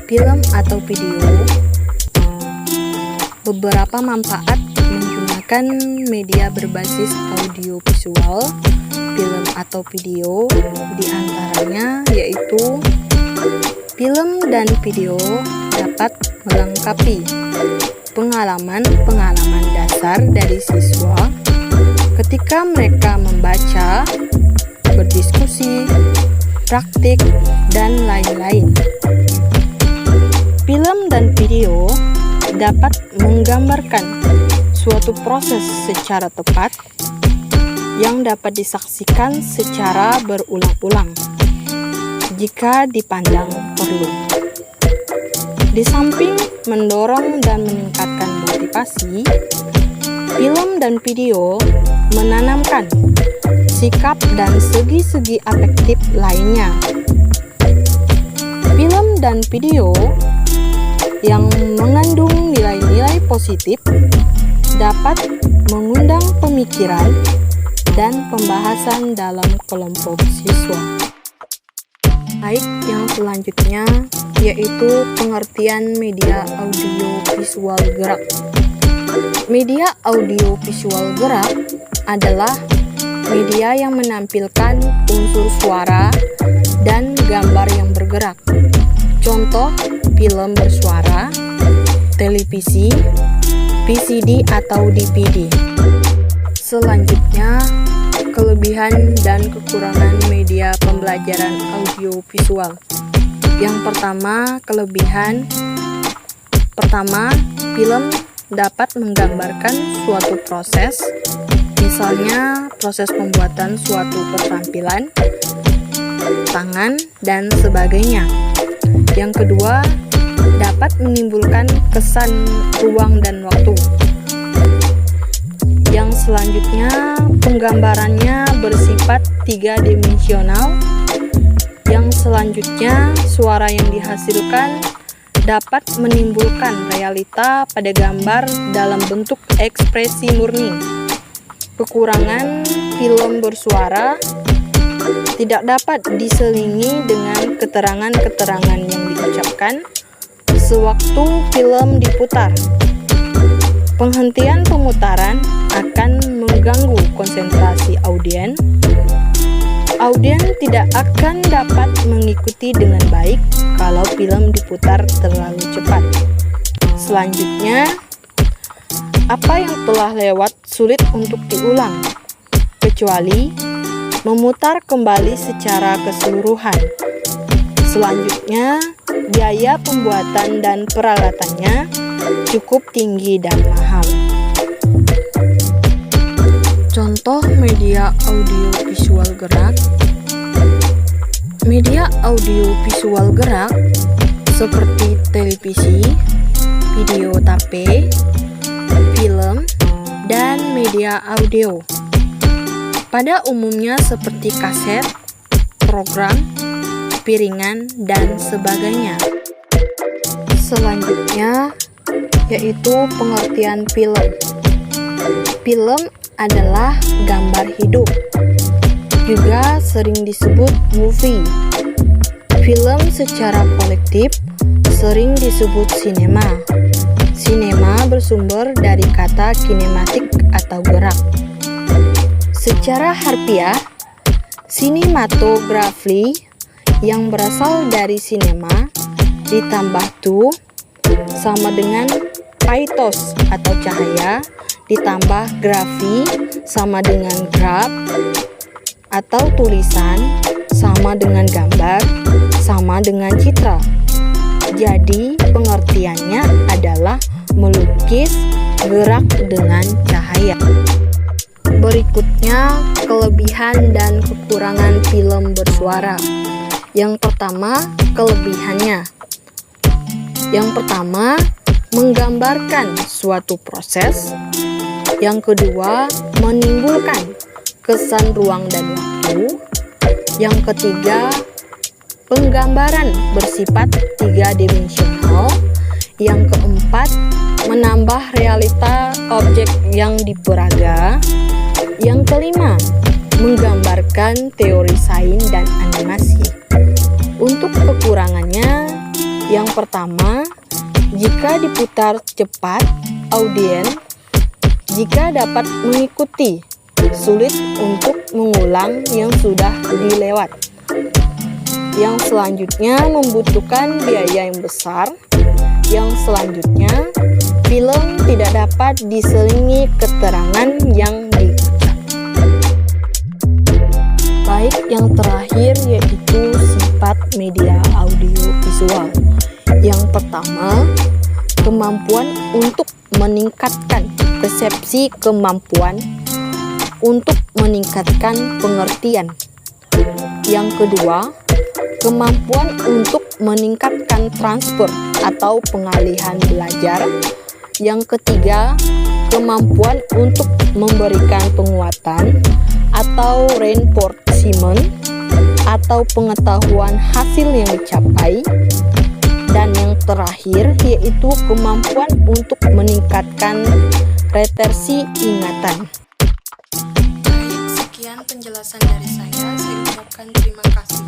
film atau video. Beberapa manfaat menggunakan media berbasis audio visual, film atau video, diantaranya yaitu film dan video dapat melengkapi pengalaman-pengalaman dasar dari siswa ketika mereka membaca, berdiskusi, praktik, dan lain-lain. Film dan video dapat menggambarkan suatu proses secara tepat yang dapat disaksikan secara berulang-ulang jika dipandang perlu. Di samping mendorong dan meningkatkan motivasi, film dan video menanamkan sikap dan segi-segi afektif lainnya. Film dan video yang mengandung nilai-nilai positif dapat mengundang pemikiran dan pembahasan dalam kelompok siswa. Baik, yang selanjutnya yaitu pengertian media audio visual gerak. Media audio visual gerak adalah media yang menampilkan unsur suara dan gambar yang bergerak. Contoh, film bersuara, televisi, VCD atau DVD. Selanjutnya, kelebihan dan kekurangan media pembelajaran audio visual. Yang pertama, kelebihan. Pertama, film dapat menggambarkan suatu proses, misalnya proses pembuatan suatu keterampilan, tangan, dan sebagainya. Yang kedua, dapat menimbulkan kesan ruang dan waktu. Yang selanjutnya, penggambarannya bersifat tiga-dimensional. Yang selanjutnya, suara yang dihasilkan dapat menimbulkan realita pada gambar dalam bentuk ekspresi murni. Kekurangan film bersuara tidak dapat diselingi dengan keterangan-keterangan yang diucapkan sewaktu film diputar. Penghentian pemutaran akan mengganggu konsentrasi audiens. Audiens tidak akan dapat mengikuti dengan baik kalau film diputar terlalu cepat. Selanjutnya, apa yang telah lewat sulit untuk diulang, kecuali memutar kembali secara keseluruhan. Selanjutnya, biaya pembuatan dan peralatannya cukup tinggi dan mahal. Contoh media audio visual gerak. Media audio visual gerak seperti televisi, video tape, film, dan media audio. Pada umumnya seperti kaset, program, piringan, dan sebagainya. Selanjutnya yaitu pengertian film. Film adalah gambar hidup, juga sering disebut movie. Film secara kolektif sering disebut sinema. Sinema bersumber dari kata kinematik atau gerak. Secara harfiah, sinematografi yang berasal dari sinema ditambah tu sama dengan paitos atau cahaya ditambah grafi sama dengan graf atau tulisan sama dengan gambar sama dengan citra. Jadi pengertiannya adalah melukis gerak dengan cahaya. Berikutnya, kelebihan dan kekurangan film bersuara. Yang pertama, kelebihannya. Yang pertama, menggambarkan suatu proses. Yang kedua, menimbulkan kesan ruang dan waktu. Yang ketiga, penggambaran bersifat tiga-dimensional. Yang keempat, menambah realita objek yang diperaga. Yang kelima, menggambarkan teori sains dan animasi. Untuk kekurangannya, Yang pertama, jika diputar cepat, audiens jika dapat mengikuti, sulit untuk mengulang yang sudah dilewat. Yang selanjutnya membutuhkan biaya yang besar. Yang selanjutnya, film tidak dapat diselingi keterangan yang diucap. Baik, yang terakhir yaitu sifat media audiovisual. Yang pertama, kemampuan untuk meningkatkan persepsi, kemampuan untuk meningkatkan pengertian. Yang kedua, kemampuan untuk meningkatkan transfer atau pengalihan belajar. Yang ketiga, kemampuan untuk memberikan penguatan atau reinforcement atau pengetahuan hasil yang dicapai. Dan yang terakhir yaitu kemampuan untuk meningkatkan retensi ingatan. Baik, sekian penjelasan dari saya ucapkan terima kasih.